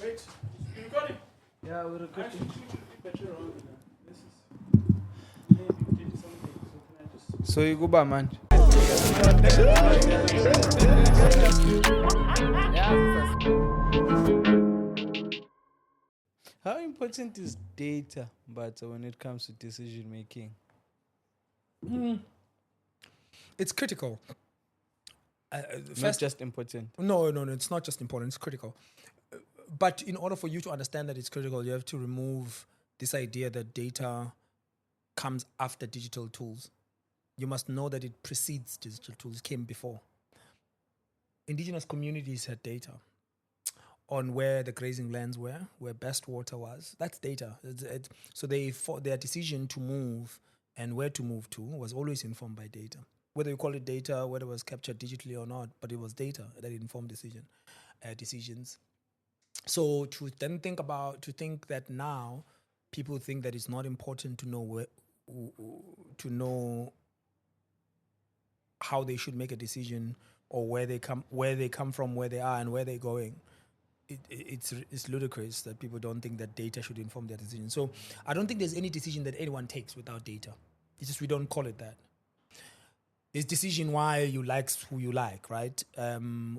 Wait, you recording? Yeah, we're recording. This is maybe we did something. So can I just? So you go by man. How important is data, but when it comes to decision making? It's critical. Not just important. No, it's not just important, it's critical. But in order for you to understand that it's critical, you have to remove this idea that data comes after digital tools. You must know that it precedes digital tools, came before. Indigenous communities had data on where the grazing lands were, where best water was. That's data. So their decision to move and where to move to was always informed by data. Whether you call it data, whether it was captured digitally or not, but it was data that informed decisions. So to think that now people think that it's not important to know how they should make a decision or where they come from, where they are, and where they're going. It's ludicrous that people don't think that data should inform their decision. So I don't think there's any decision that anyone takes without data. It's just we don't call it that. There's decision why you like who you like, right?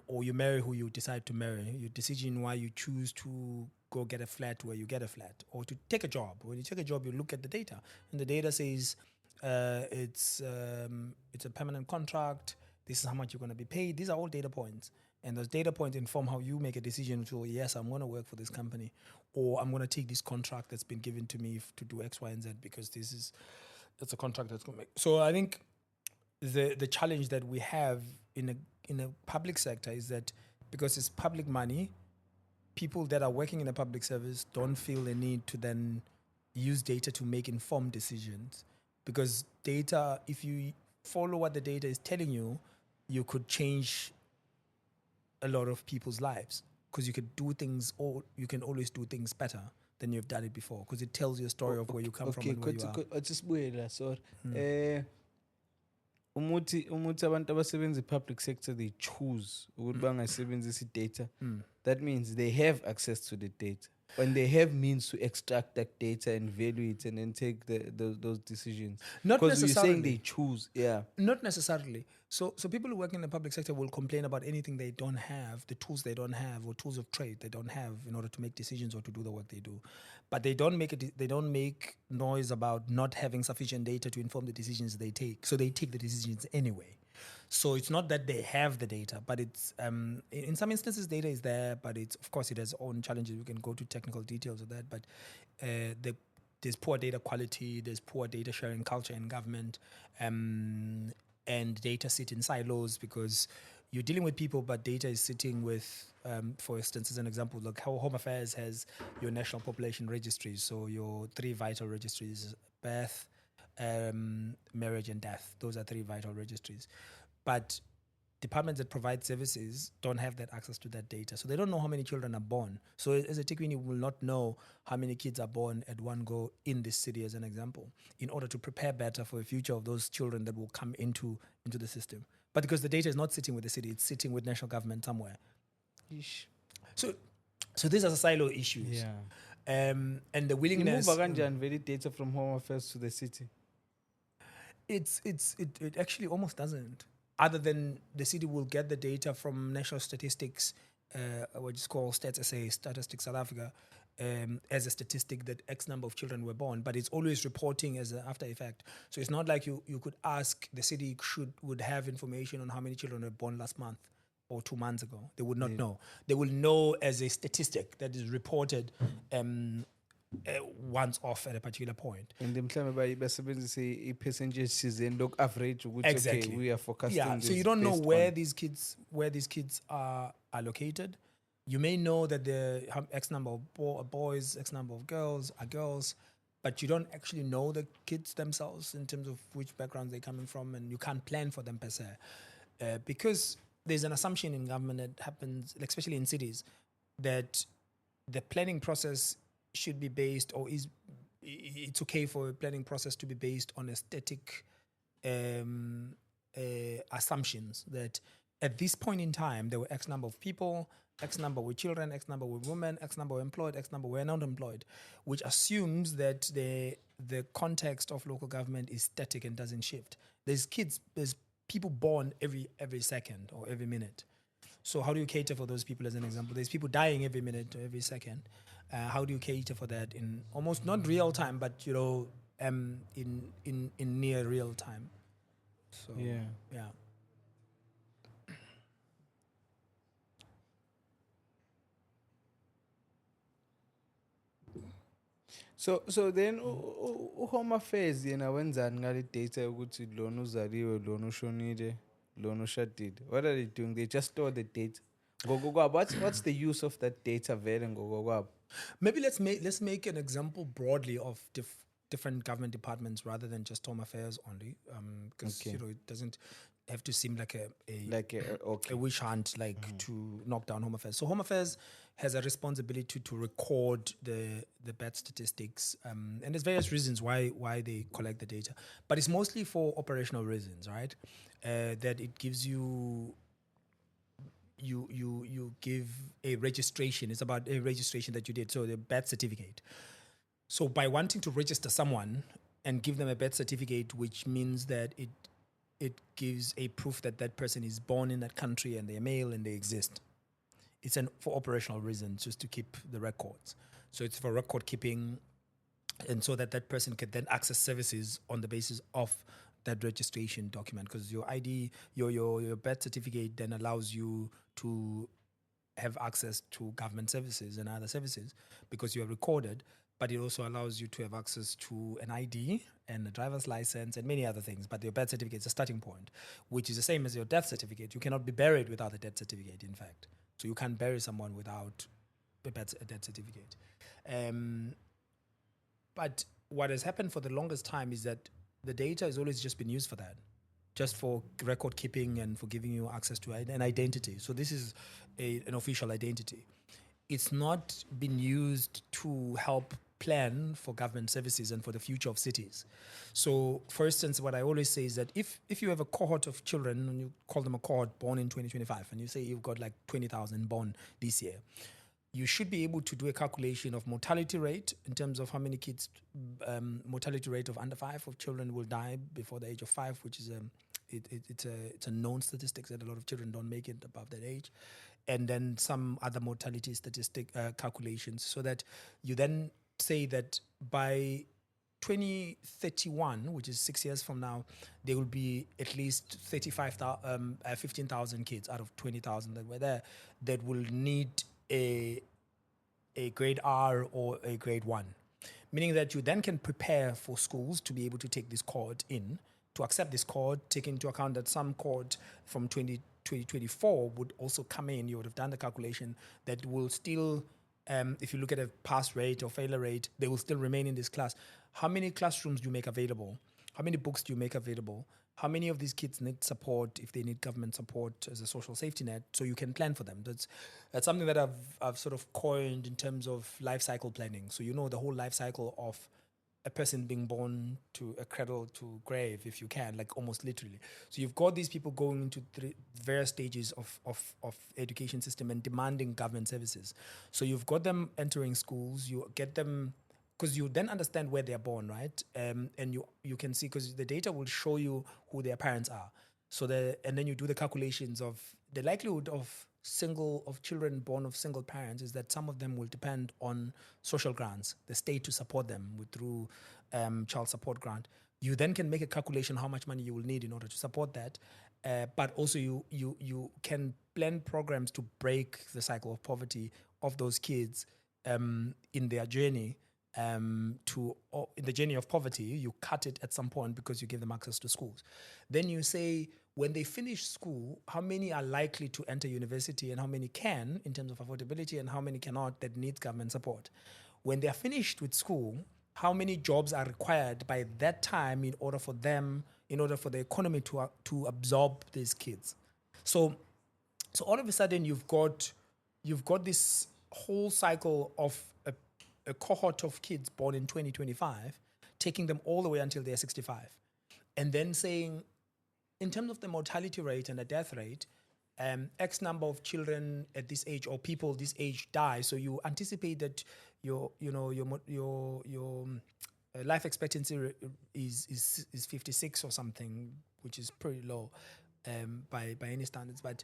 Or you marry who you decide to marry. Your decision why you choose to go get a flat where you get a flat, or to take a job. When you take a job, you look at the data, and the data says it's a permanent contract. This is how much you're going to be paid. These are all data points, and those data points inform how you make a decision to, yes, I'm going to work for this company, or I'm going to take this contract that's been given to me to do X, Y, and Z because it's a contract that's going to make. So I think the challenge that we have in a public sector is that because it's public money, people that are working in a public service don't feel the need to then use data to make informed decisions, because data, if you follow what the data is telling you, you could change a lot of people's lives, because you could do things, or you can always do things better than you've done it before, because it tells you a story of where you come from and where you are. Sorry. Umuthi abantu abasebenza public sector, they choose ukuthi bangasebenzisi data. That means they have access to the data, and they have means to extract that data and value it and then take those decisions. Not because you're necessarily. saying they choose. Yeah, Not necessarily. So people who work in the public sector will complain about anything they don't have, the tools they don't have, or tools of trade they don't have in order to make decisions or to do the work they do. But they don't make noise about not having sufficient data to inform the decisions they take. So they take the decisions anyway. So it's not that they have the data, but it's in some instances data is there, but it's, of course, it has own challenges. We can go to technical details of that, but there's poor data quality, there's poor data sharing culture in government, and data sit in silos because you're dealing with people, but data is sitting with, for instance, as an example, like how Home Affairs has your national population registries, so your 3 vital registries: birth, marriage, and death. Those are 3 vital registries. But departments that provide services don't have that access to that data. So they don't know how many children are born. So as a TechWini, will not know how many kids are born at one go in this city, as an example, in order to prepare better for the future of those children that will come into the system. But because the data is not sitting with the city, it's sitting with national government somewhere. So these are silo issues. yeah. And the willingness... Very data from Home Affairs to the city. It actually almost doesn't. Other than the city will get the data from national statistics, what is called Stats SA, Statistics South Africa, as a statistic that X number of children were born, but it's always reporting as an after effect. So it's not like you could ask the city would have information on how many children were born last month or 2 months ago. They would not know. They will know as a statistic that is reported once off at a particular point. And the percentages is look average. Exactly. Okay, we are forecasting. Yeah. So you don't know where these kids are located. You may know that the X number of boys, X number of girls are girls, but you don't actually know the kids themselves in terms of which backgrounds they're coming from, and you can't plan for them per se, because there's an assumption in government that happens, especially in cities, that the planning process should be based, or it's okay for a planning process to be based on aesthetic assumptions, that at this point in time, there were X number of people, X number were children, X number were women, X number were employed, X number were not employed, which assumes that the context of local government is static and doesn't shift. There's people born every second or every minute. So how do you cater for those people? As an example, there's people dying every minute or every second. How do you cater for that in almost not real time, but in near real time? So yeah. So then Home Affairs yena wenzani ngale data ukuthi lona uzaliwe, lona ushonile, lona ushadile? What are they doing? They just store the data. What's the use of that data vele ngokokwabo? Maybe let's make an example broadly of different government departments rather than just Home Affairs only, because it doesn't have to seem like a witch hunt, to knock down Home Affairs. So Home Affairs has a responsibility to record the birth statistics, and there's various reasons why they collect the data, but it's mostly for operational reasons, right? That it gives you give a registration. It's about a registration that you did, so the birth certificate. So by wanting to register someone and give them a birth certificate, which means that it gives a proof that that person is born in that country and they're male and they exist. It's for operational reasons, just to keep the records. So it's for record keeping, and so that person can then access services on the basis of that registration document, because your ID, your birth certificate then allows you to have access to government services and other services because you are recorded, but it also allows you to have access to an ID and a driver's license and many other things. But your birth certificate is a starting point, which is the same as your death certificate. You cannot be buried without a death certificate, in fact. So you can't bury someone without a death certificate. But what has happened for the longest time is that the data has always just been used for that, just for record keeping and for giving you access to an identity. So this is an official identity. It's not been used to help plan for government services and for the future of cities. So, for instance, what I always say is that if you have a cohort of children, and you call them a cohort born in 2025, and you say you've got like 20,000 born this year, you should be able to do a calculation of mortality rate in terms of how many kids, mortality rate of under 5 of children will die before the age of 5, which is it's a known statistic that a lot of children don't make it above that age, and then some other mortality statistic calculations, so that you then say that by 2031, which is 6 years from now, there will be at least 15,000 kids out of 20,000 that were there that will need a grade R or a grade 1, meaning that you then can prepare for schools to be able to take this cohort in, to accept this cohort, take into account that some cohort from 2024 would also come in. You would have done the calculation that will still, if you look at a pass rate or failure rate, they will still remain in this class. How many classrooms do you make available? How many books do you make available? How many of these kids need support if they need government support as a social safety net, so you can plan for them? That's something that I've sort of coined in terms of life cycle planning. So you know the whole life cycle of a person being born to a cradle to grave, if you can, like almost literally. So you've got these people going into various stages of education system and demanding government services. So you've got them entering schools, you get them, because you then understand where they're born, right? And you can see, because the data will show you who their parents are. And then you do the calculations of the likelihood of children born of single parents is that some of them will depend on social grants, the state to support them through child support grant. You then can make a calculation how much money you will need in order to support that. But also you can plan programs to break the cycle of poverty of those kids in their journey. In the journey of poverty, you cut it at some point because you give them access to schools. Then you say, when they finish school, how many are likely to enter university and how many can in terms of affordability and how many cannot that need government support. When they are finished with school, how many jobs are required by that time in order for the economy to absorb these kids. So all of a sudden you've got this whole cycle of a cohort of kids born in 2025, taking them all the way until they're 65. And then saying, in terms of the mortality rate and the death rate, X number of children at this age or people this age die, so you anticipate that your life expectancy is 56 or something, which is pretty low by any standards. But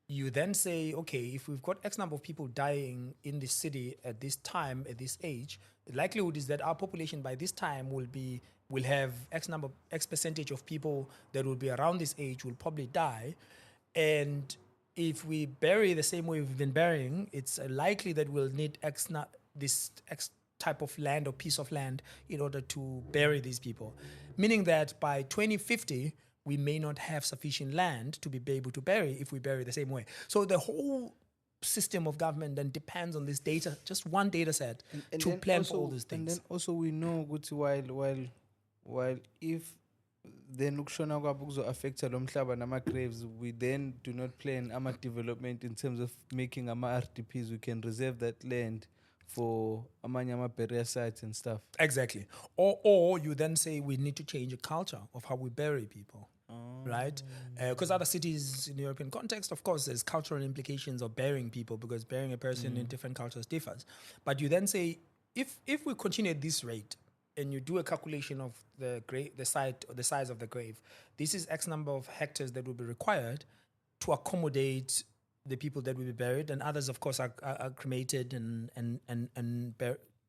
you then say, okay, if we've got X number of people dying in this city at this time, at this age, the likelihood is that our population by this time will have X percentage of people that will be around this age will probably die. And if we bury the same way we've been burying, it's likely that we'll need this X type of land or piece of land in order to bury these people. Meaning that by 2050, we may not have sufficient land to be able to bury if we bury the same way. So the whole system of government then depends on this data, just one data set, and to plan also, for all these things. And then also we know ukuthi while if then ukushona kwabo kuzo-affecta lo mhlaba nama-graves, we then do not plan ama-development in terms of making ama-RDPs. We can reserve that land for amanye ama-barrier sites and stuff. Exactly. Or you then say we need to change the culture of how we bury people. Right? Because other cities in the European context, of course, there's cultural implications of burying people, because burying a person in different cultures differs. But you then say, if we continue at this rate, and you do a calculation of the site or the size of the grave, this is X number of hectares that will be required to accommodate the people that will be buried, and others, of course, are cremated and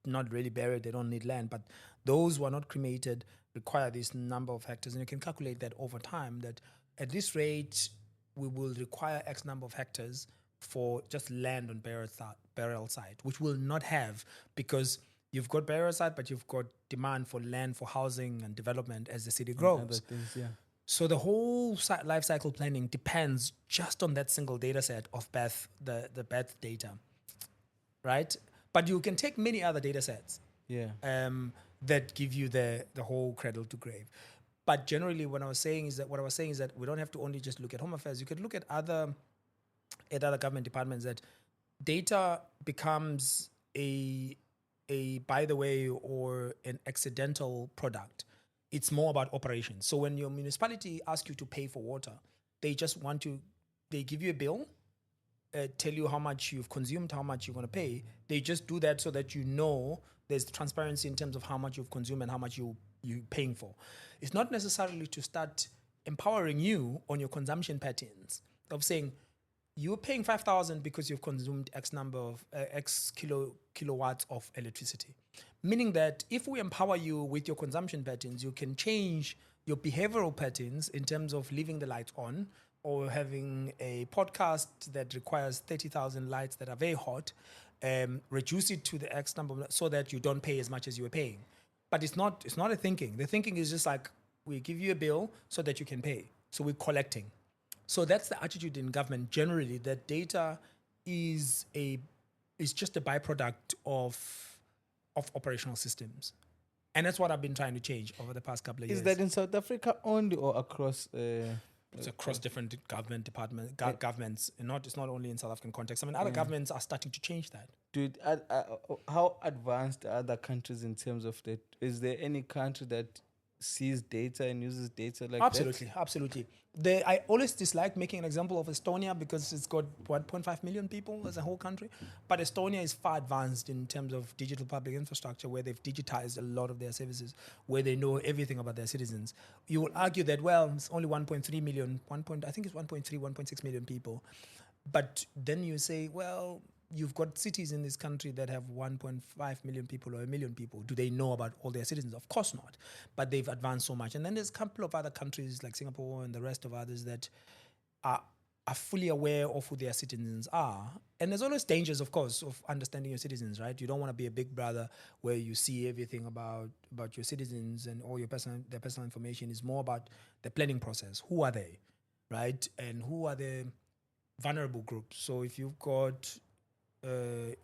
not really buried. They don't need land, but those who are not cremated require this number of hectares, and you can calculate that over time. That at this rate, we will require X number of hectares for just land on burial site, which we'll not have because you've got burial site, but you've got demand for land for housing and development as the city grows. Other things, yeah. So the whole life cycle planning depends just on that single data set of the birth data, right? But you can take many other data sets, that give you the whole cradle to grave. But generally, what I was saying is that we don't have to only just look at Home Affairs. You could look at other government departments. That data becomes a by the way or an accidental product. It's more about operations. So when your municipality asks you to pay for water, they give you a bill, tell you how much you've consumed, how much you're going to pay. They just do that so that you know there's transparency in terms of how much you've consumed and how much you're paying for. It's not necessarily to start empowering you on your consumption patterns of saying you're paying 5,000 because you've consumed X number of X kilowatts of electricity. Meaning that if we empower you with your consumption patterns, you can change your behavioral patterns in terms of leaving the lights on or having a podcast that requires 30,000 lights that are very hot, reduce it to the X number so that you don't pay as much as you were paying. But it's not a thinking. The thinking is just like, we give you a bill so that you can pay. So we're collecting. So that's the attitude in government generally, that data is just a byproduct of operational systems. And that's what I've been trying to change over the past couple of years. Is that in South Africa only or across? It's across different government departments, governments. And it's not only in South African context. I mean, other governments are starting to change that. Dude, how advanced are other countries in terms of that? Is there any country that sees data and uses data like that? Absolutely. I always dislike making an example of Estonia because it's got 1.5 million people as a whole country. But Estonia is far advanced in terms of digital public infrastructure, where they've digitized a lot of their services, where they know everything about their citizens. You will argue that, well, it's only 1.3 million, I think it's 1.3, 1.6 million people. But then you say, well, you've got cities in this country that have 1.5 million people or 1 million people. Do they know about all their citizens? Of course not. But they've advanced so much. And then there's a couple of other countries like Singapore and the rest of others that are fully aware of who their citizens are. And there's always dangers, of course, of understanding your citizens, right? You don't want to be a big brother where you see everything about your citizens and all their personal information. Is more about the planning process. Who are they, right? And who are the vulnerable groups? So if you've got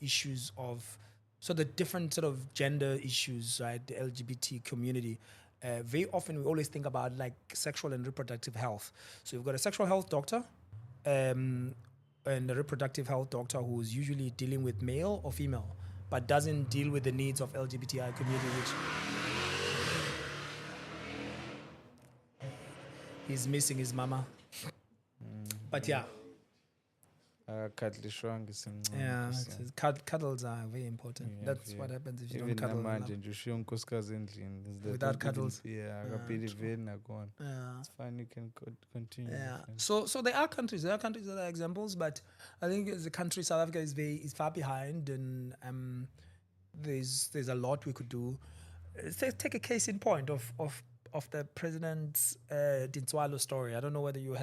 issues of the different sort of gender issues, right? The LGBT community. Very often we always think about like sexual and reproductive health. So you've got a sexual health doctor and a reproductive health doctor who's usually dealing with male or female, but doesn't deal with the needs of LGBTI community, which he's missing his mama. But yeah. Cuddly strong is Yeah, cuddles are very important. That's what happens if you don't cuddle enough. Without cuddles. It's fine, you can continue. Yeah. So there are countries that are examples, but I think as a country, South Africa is far behind, and there's a lot we could do. Take a case in point of the president's Dintswalo story. I don't know whether you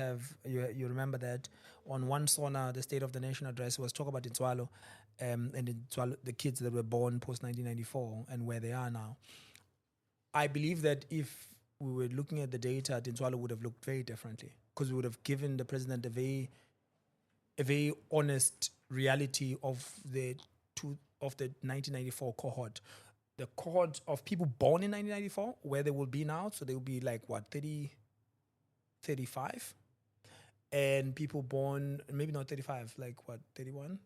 remember that on one Sona, the State of the Nation address was talk about Dintswalo, and Dintswalo, the kids that were born post 1994 and where they are now. I believe that if we were looking at the data, Dintswalo would have looked very differently, because we would have given the president a very honest reality of the 1994 cohort. The cohort of people born in 1994, where they will be now. So they will be like, what, 30, 35? And people born, maybe not 35, like what, 31?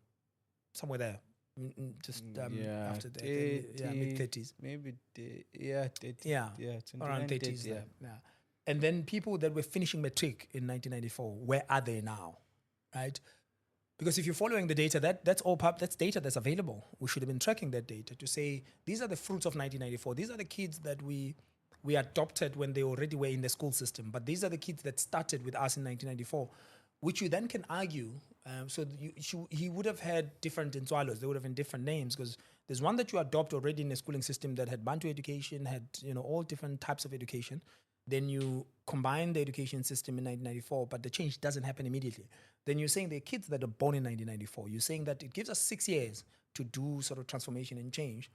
Somewhere there. After that. Mid-30s. Maybe, 30. Yeah, around 30s. Yeah. And then people that were finishing matric in 1994, where are they now? Right? Because if you're following the data, that's data that's available. We should have been tracking that data to say, these are the fruits of 1994. These are the kids that we adopted when they already were in the school system. But these are the kids that started with us in 1994, which you then can argue. He would have had different Dintswalos. They would have been different names, because there's one that you adopt already in the schooling system that had Bantu education, had all different types of education. Then you combine the education system in 1994, but the change doesn't happen immediately. Then you're saying the kids that are born in 1994, you're saying that it gives us 6 years to do sort of transformation and change.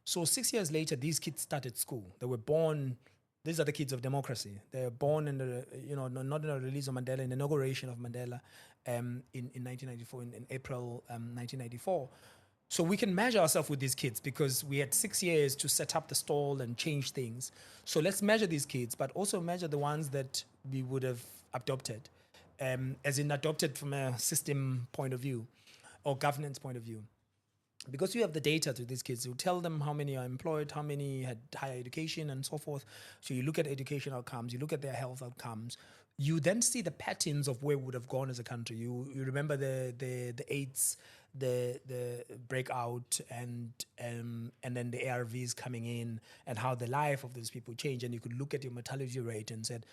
So 6 years later, these kids started school. They were born, these are the kids of democracy. They were born in the, not in the release of Mandela, in the inauguration of Mandela in 1994, in April 1994. So we can measure ourselves with these kids, because we had 6 years to set up the stall and change things. So let's measure these kids, but also measure the ones that we would have adopted, as in adopted from a system point of view or governance point of view. Because you have the data to these kids, you tell them how many are employed, how many had higher education, and so forth. So you look at education outcomes, you look at their health outcomes. You then see the patterns of where we would have gone as a country. You remember the AIDS, the breakout, and then the ARVs coming in, and how the life of those people changed. And you could look at your mortality rate and said,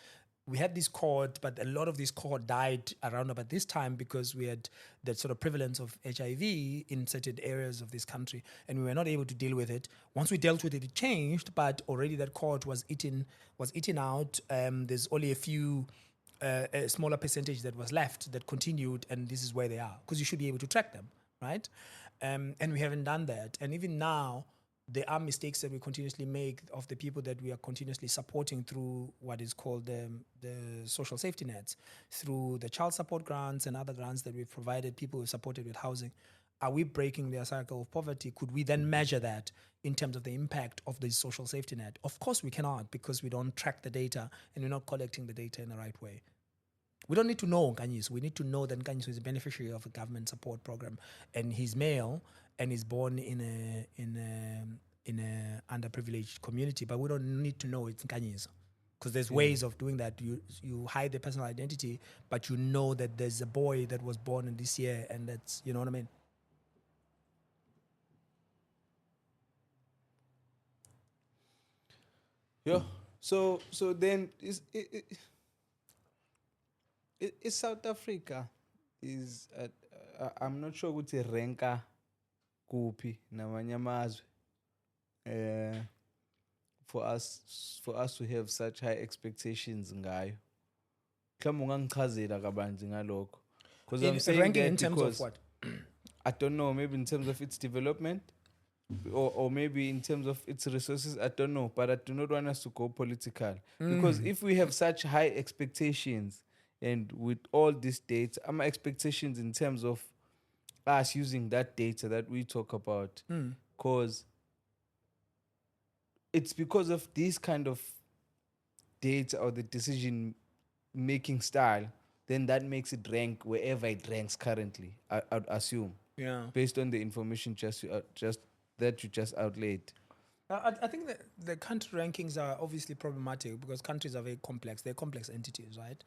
we had this cohort, but a lot of this cohort died around about this time, because we had that sort of prevalence of HIV in certain areas of this country, and we were not able to deal with it. Once we dealt with it, it changed, but already that cohort was eaten out. There's only a smaller percentage that was left that continued, and this is where they are, because you should be able to track them, right? And we haven't done that. And even now, there are mistakes that we continuously make of the people that we are continuously supporting through what is called the social safety nets, through the child support grants and other grants that we've provided people who are supported with housing. Are we breaking their cycle of poverty? Could we then measure that in terms of the impact of the social safety net? Of course we cannot, because we don't track the data and we're not collecting the data in the right way. We don't need to know Nkanyiso. We need to know that Nkanyiso is a beneficiary of a government support program, and he's male and is born in a underprivileged community. But we don't need to know it's Nkanyiso, because there's ways of doing that. You hide the personal identity, but you know that there's a boy that was born in this year, and that's, you know what I mean? Yeah. So then is South Africa is I'm not sure ukuthi ranka kuphi namanye amazwe for us to have such high expectations ngayo. Mhlawumbe ungangichazela kabanzi ngalokho, because I'm saying ranking in terms of what? I don't know, maybe in terms of its development, or maybe in terms of its resources, I don't know, but I do not want us to go political, because if we have such high expectations, and with all this data, my expectations in terms of us using that data that we talk about, because it's because of this kind of data or the decision making style, then that makes it rank wherever it ranks currently, I'd assume. Yeah. Based on the information just that you just outlaid. I think that the country rankings are obviously problematic, because countries are very complex. They're complex entities, right?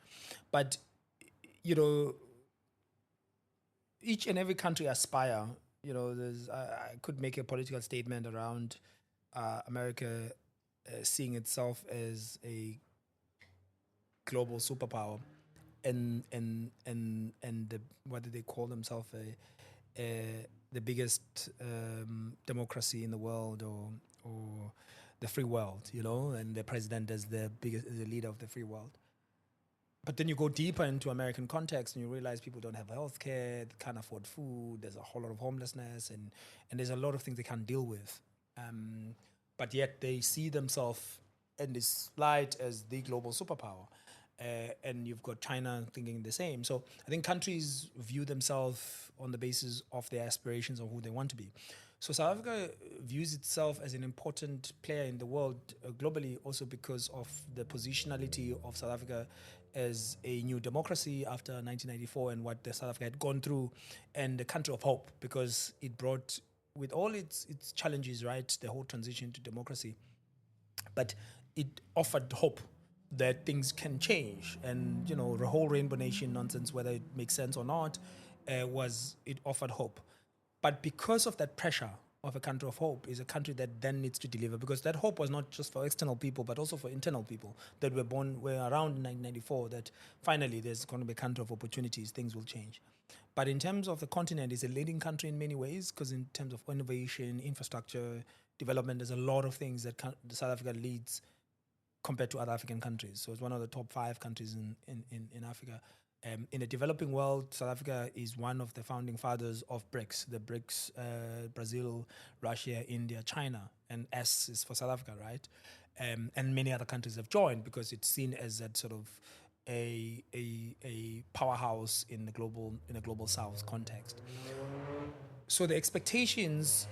But, each and every country aspire. I could make a political statement around America seeing itself as a global superpower, and what do they call themselves? The biggest democracy in the world, or the free world, and the president as the leader of the free world. But then you go deeper into American context and you realize people don't have health care, they can't afford food, there's a whole lot of homelessness, and there's a lot of things they can't deal with. But yet they see themselves in this light as the global superpower. And you've got China thinking the same. So I think countries view themselves on the basis of their aspirations of who they want to be. So South Africa views itself as an important player in the world globally, also because of the positionality of South Africa as a new democracy after 1994 and what the South Africa had gone through, and the country of hope, because it brought, with all its challenges, right, the whole transition to democracy, but it offered hope that things can change. And the whole Rainbow Nation nonsense, whether it makes sense or not, it offered hope. But because of that pressure of a country of hope, is a country that then needs to deliver, because that hope was not just for external people but also for internal people that were around in 1994, that finally there's going to be a country of opportunities, things will change. But in terms of the continent, it's a leading country in many ways, because in terms of innovation, infrastructure, development, there's a lot of things that South Africa leads compared to other African countries. So it's one of the top 5 countries in Africa. In the developing world, South Africa is one of the founding fathers of BRICS. The BRICS, Brazil, Russia, India, China, and S is for South Africa, right? And many other countries have joined because it's seen as that sort of a powerhouse in the global South context. So the expectations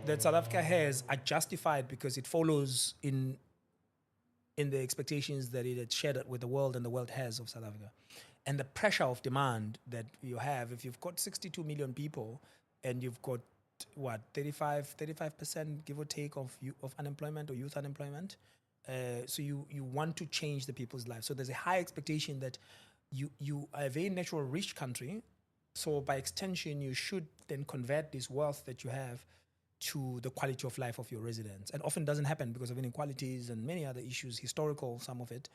that South Africa has are justified because it follows in the expectations that it had shared with the world and the world has of South Africa. And the pressure of demand that you have, if you've got 62 million people and you've got, 35%, give or take, of unemployment or youth unemployment, so you want to change the people's lives. So there's a high expectation that you are a very natural rich country, so by extension you should then convert this wealth that you have to the quality of life of your residents. And often doesn't happen because of inequalities and many other issues, historical, some of it,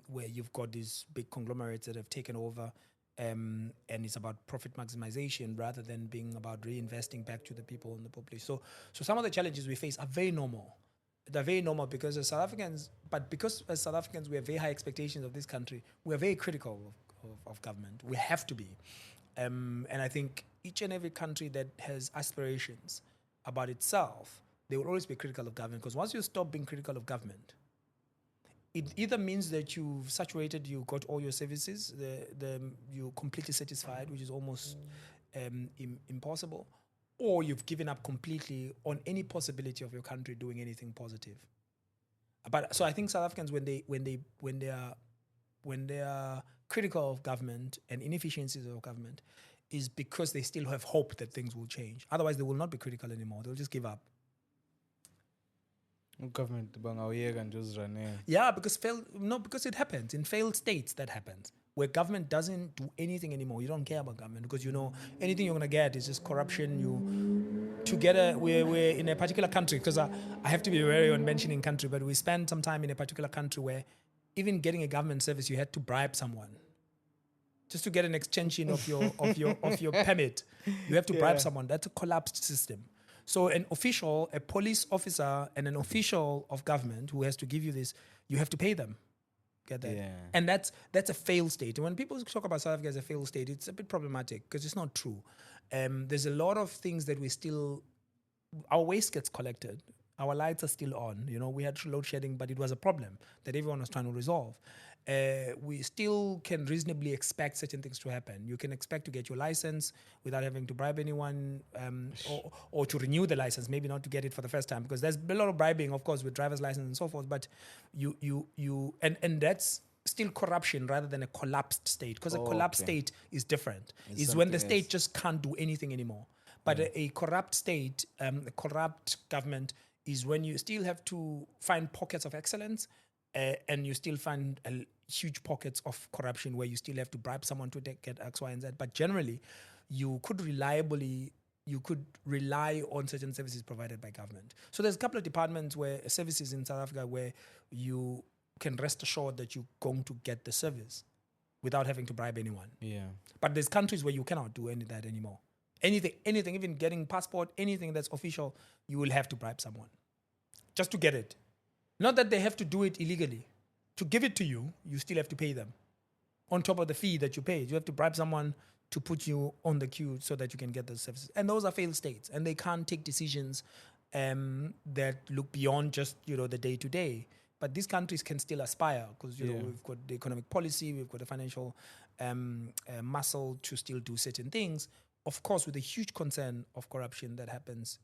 where you've got these big conglomerates that have taken over, and it's about profit maximization rather than being about reinvesting back to the people and the population. So some of the challenges we face are very normal. They're very normal because as South Africans, we have very high expectations of this country. We are very critical of government. We have to be. And I think each and every country that has aspirations about itself, they will always be critical of government, because once you stop being critical of government, it either means that you've saturated, you got all your services, you're completely satisfied, which is almost impossible, or you've given up completely on any possibility of your country doing anything positive. But so I think South Africans, when they are critical of government and inefficiencies of government, is because they still have hope that things will change. Otherwise, they will not be critical anymore. They'll just give up. Government bangawuyeka nje uzirane. Yeah, because it happens. In failed states, that happens. Where government doesn't do anything anymore. You don't care about government because anything you're going to get is just corruption. We're in a particular country, because I have to be wary on mentioning country, but we spent some time in a particular country where even getting a government service, you had to bribe someone. Just to get an extension of your permit, you have to bribe someone. That's a collapsed system. So a police officer and an official of government who has to give you this, you have to pay them. Get that? Yeah. And that's a failed state. And when people talk about South Africa as a failed state, it's a bit problematic because it's not true. There's a lot of things that our waste gets collected. Our lights are still on. We had load shedding, but it was a problem that everyone was trying to resolve. We still can reasonably expect certain things to happen. You can expect to get your license without having to bribe anyone, or to renew the license, maybe not to get it for the first time, because there's a lot of bribing, of course, with driver's license and so forth. But and that's still corruption rather than a collapsed state, because a collapsed state is different. It's when the state just can't do anything anymore. But a corrupt state, a corrupt government, is when you still have to find pockets of excellence, and you still find huge pockets of corruption where you still have to bribe someone to get X, Y, and Z. But generally, you could rely on certain services provided by government. So there's a couple of departments where services in South Africa where you can rest assured that you're going to get the service without having to bribe anyone. Yeah. But there's countries where you cannot do any of that anymore. Anything, even getting passport, anything that's official, you will have to bribe someone just to get it. Not that they have to do it illegally. To give it to you, you still have to pay them. On top of the fee that you paid, you have to bribe someone to put you on the queue so that you can get the services. And those are failed states, and they can't take decisions that look beyond just the day-to-day. But these countries can still aspire because we've got the economic policy, we've got the financial muscle to still do certain things. Of course, with a huge concern of corruption that happens,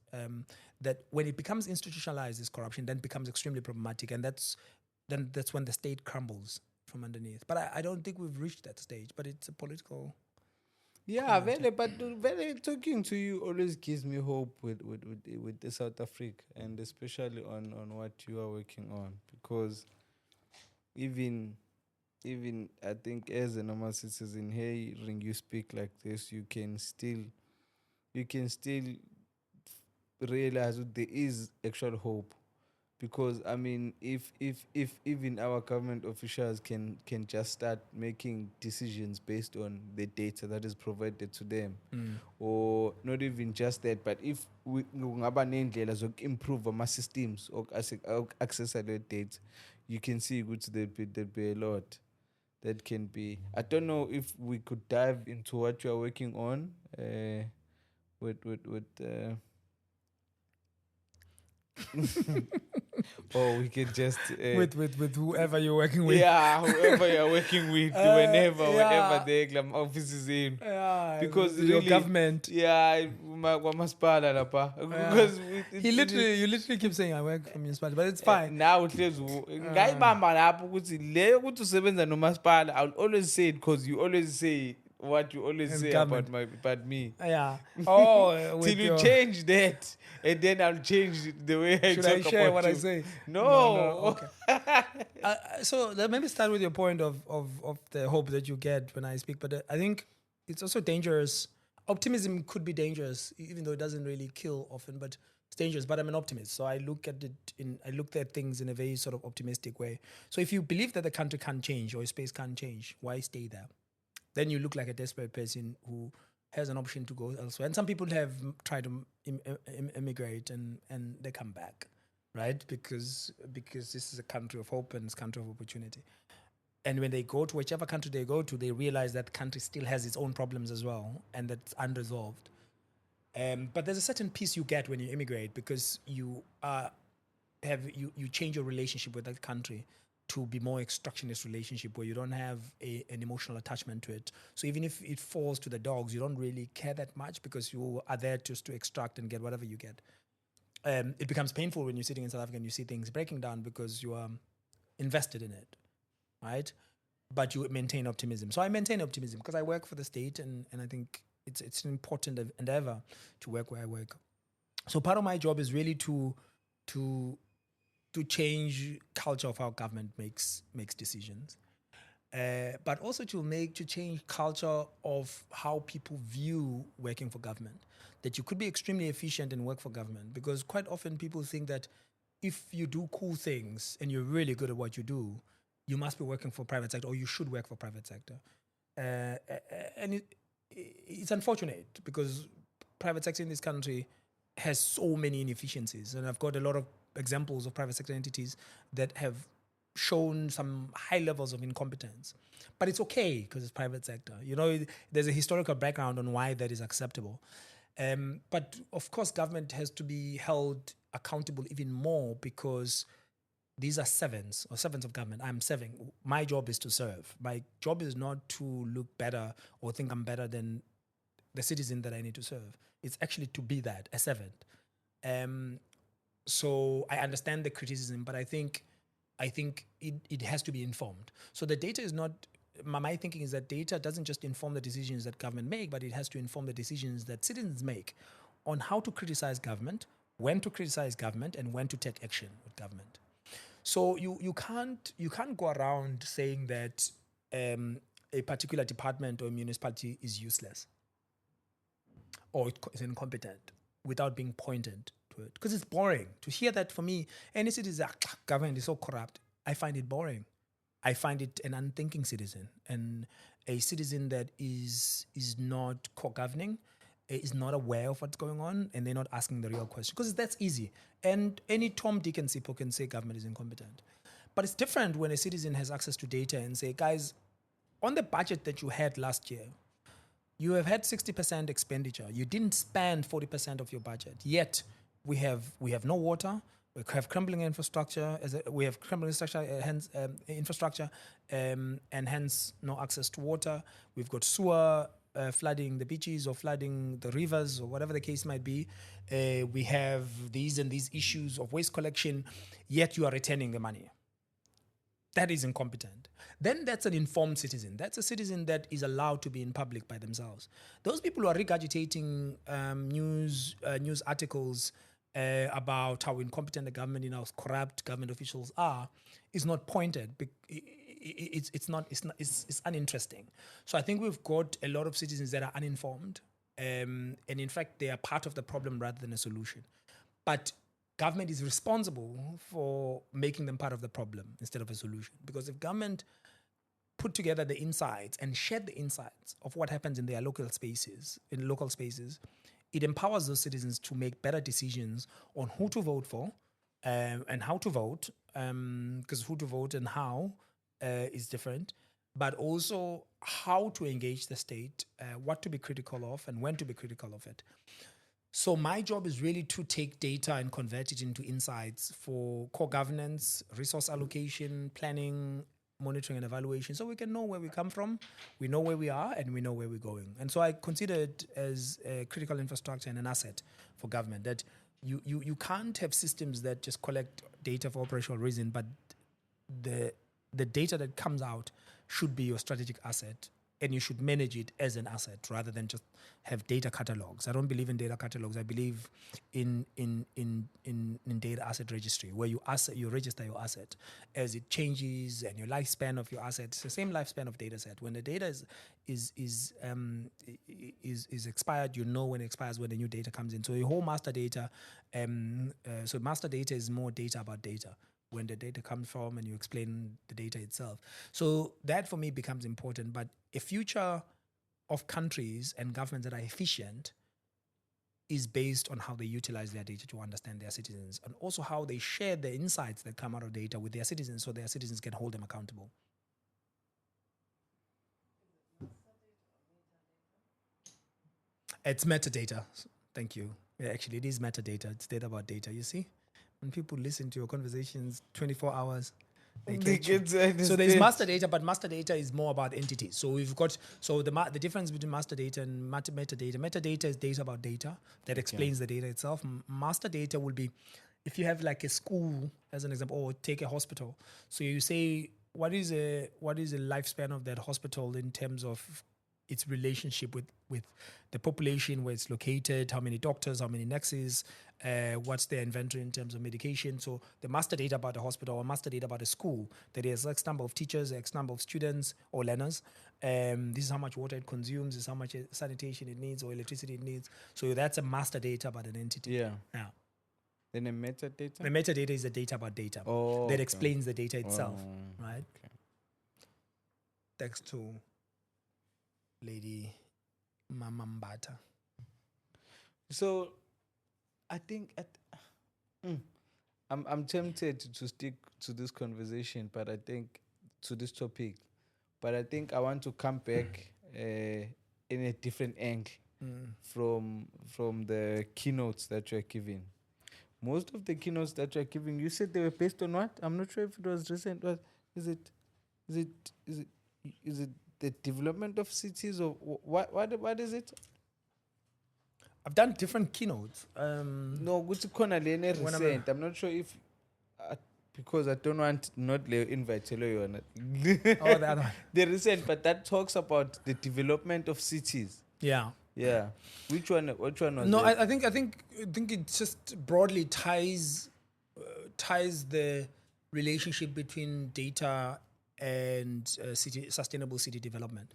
that when it becomes institutionalized, this corruption then becomes extremely problematic, and that's when the state crumbles from underneath. But I don't think we've reached that stage. But it's a political. Yeah, very talking to you always gives me hope with the South Africa, and especially on what you are working on, because even I think as a normal citizen hearing you speak like this, you can still realize that there is actual hope. Because I mean, if even our government officials can just start making decisions based on the data that is provided to them, or not even just that, but if we improve our systems or access the data, you can see there'll be a lot that can be. I don't know if we could dive into what you are working on with or we can just with whoever you're working with. Yeah, whoever you're working with, whenever the office is in. Yeah, because your really, government. Yeah, because you literally keep saying I work for municipality, but it's fine. Now it says I'll always say it because you always say what you always say government. about me. Yeah. Oh, till you change that, and then I'll change the way I Should talk I share about what you. I say? No. Okay. So let me start with your point of the hope that you get when I speak. But I think it's also dangerous. Optimism could be dangerous, even though it doesn't really kill often. But it's dangerous. But I'm an optimist, so I looked at things in a very sort of optimistic way. So if you believe that the country can't change or space can't change, why stay there? Then you look like a desperate person who has an option to go elsewhere. And some people have tried to immigrate and they come back, right? Because this is a country of hope and it's a country of opportunity. And when they go to whichever country they go to, they realize that the country still has its own problems as well, and that's unresolved. But there's a certain peace you get when you immigrate because you change your relationship with that country to be more extractionist relationship where you don't have an emotional attachment to it. So even if it falls to the dogs, you don't really care that much because you are there just to extract and get whatever you get. It becomes painful when you're sitting in South Africa and you see things breaking down because you are invested in it, right? But you maintain optimism. So I maintain optimism because I work for the state and I think it's an important endeavor to work where I work. So part of my job is really to change culture of how government makes decisions, but also to change culture of how people view working for government. That you could be extremely efficient and work for government, because quite often people think that if you do cool things and you're really good at what you do, you must be working for private sector or you should work for private sector. And it's unfortunate because private sector in this country has so many inefficiencies, and I've got a lot of examples of private sector entities that have shown some high levels of incompetence. But it's okay because it's private sector. There's a historical background on why that is acceptable. But of course, government has to be held accountable even more because these are servants of government. I'm serving. My job is to serve. My job is not to look better or think I'm better than the citizen that I need to serve. It's actually to be that, a servant. So I understand the criticism, but I think it has to be informed. So the data is not, my thinking is that data doesn't just inform the decisions that government make, but it has to inform the decisions that citizens make on how to criticize government, when to criticize government, and when to take action with government. So you can't go around saying that a particular department or municipality is useless. or it's incompetent without being pointed to it. Because it's boring to hear that. For me, any citizen, government is so corrupt. I find it boring. I find it an unthinking citizen, and a citizen that is not co-governing, is not aware of what's going on, and they're not asking the real question. Because that's easy. And any Tom, Dick, and Sipho can say government is incompetent. But it's different when a citizen has access to data and say, guys, on the budget that you had last year, you have had 60% expenditure. You didn't spend 40% of your budget. Yet we have no water. We have crumbling infrastructure. Infrastructure, and hence no access to water. We've got sewer flooding the beaches or flooding the rivers or whatever the case might be. We have these and these issues of waste collection. Yet you are returning the money. That is incompetent. Then that's an informed citizen. That's a citizen that is allowed to be in public by themselves. Those people who are regurgitating news articles about how incompetent the government, how corrupt government officials are, is not pointed. It's uninteresting. So I think we've got a lot of citizens that are uninformed, and in fact they are part of the problem rather than a solution. But government is responsible for making them part of the problem instead of a solution. Because if government put together the insights and shared the insights of what happens in their local spaces, it empowers those citizens to make better decisions on who to vote for and how to vote, because who to vote and how is different, but also how to engage the state, what to be critical of and when to be critical of it. So my job is really to take data and convert it into insights for core governance, resource allocation, planning, monitoring and evaluation, so we can know where we come from, we know where we are, and we know where we're going. And so I consider it as a critical infrastructure and an asset for government, that you can't have systems that just collect data for operational reason, but the data that comes out should be your strategic asset, and you should manage it as an asset rather than just have data catalogs. I don't believe in data catalogs. I believe in data asset registry, where you register your asset as it changes, and your lifespan of your asset. It's the same lifespan of data set. When the data is expired, you know when it expires, when the new data comes in. So your whole master data, so master data is more data about data, when the data comes from, and you explain the data itself. So that for me becomes important. But a future of countries and governments that are efficient is based on how they utilize their data to understand their citizens, and also how they share the insights that come out of data with their citizens, so their citizens can hold them accountable. It's metadata. Thank you. Yeah, actually, it is metadata. It's data about data. You see? When people listen to your conversations 24 hours, they get you. So there's master data, but master data is more about entities. So we've got, the difference between master data and metadata. Metadata is data about data that explains the data itself. Master data will be, if you have like a school as an example, or take a hospital. So you say, what is the lifespan of that hospital in terms of its relationship with the population, where it's located, how many doctors, how many nurses, what's their inventory in terms of medication. So the master data about the hospital, or master data about a school, that is X number of teachers, X number of students or learners. This is how much water it consumes, this is how much sanitation it needs or electricity it needs. So that's a master data about an entity. Yeah. Then a metadata? The metadata is the data about data that explains the data itself, right? Okay. Thanks to Lady Mbatha. So, I think I'm tempted to stick to this conversation, but I think to this topic, but I think I want to come back in a different angle from the keynotes that you're giving. Most of the keynotes that you're giving, you said they were based on what? I'm not sure if it was recent. Is it the development of cities, or what is it? I've done different keynotes. No, good to recent. I'm not sure if because I don't want not invite you or not. Oh, the other one. The recent, but that talks about the development of cities. Yeah. Yeah. Which one was No, that? I think it just broadly ties the relationship between data and sustainable city development.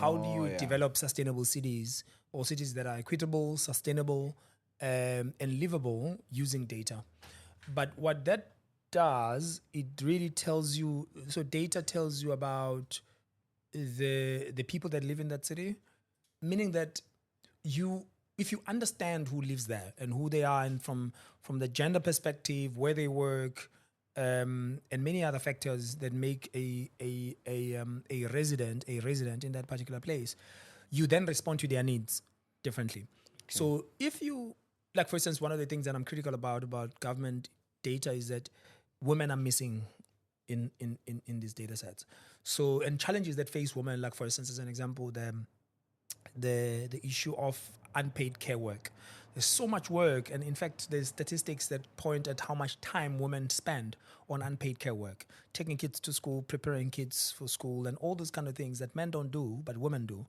How do you Oh, yeah. develop sustainable cities or cities that are equitable, sustainable, and livable using data? But what that does, it really tells you. So data tells you about the people that live in that city, meaning that if you understand who lives there and who they are, and from the gender perspective, where they work, and many other factors that make a resident in that particular place, you then respond to their needs differently. So if you, like, for instance, one of the things that I'm critical about government data is that women are missing in these data sets. So, and challenges that face women, like, for instance, as an example, the issue of unpaid care work. There's so much work, and in fact, there's statistics that point at how much time women spend on unpaid care work, taking kids to school, preparing kids for school, and all those kind of things that men don't do, but women do.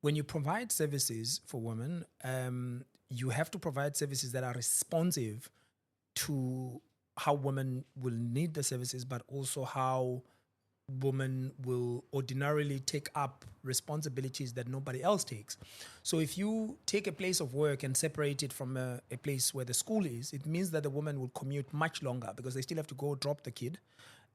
When you provide services for women, you have to provide services that are responsive to how women will need the services, but also how women will ordinarily take up responsibilities that nobody else takes. So if you take a place of work and separate it from a place where the school is, it means that the woman will commute much longer because they still have to go drop the kid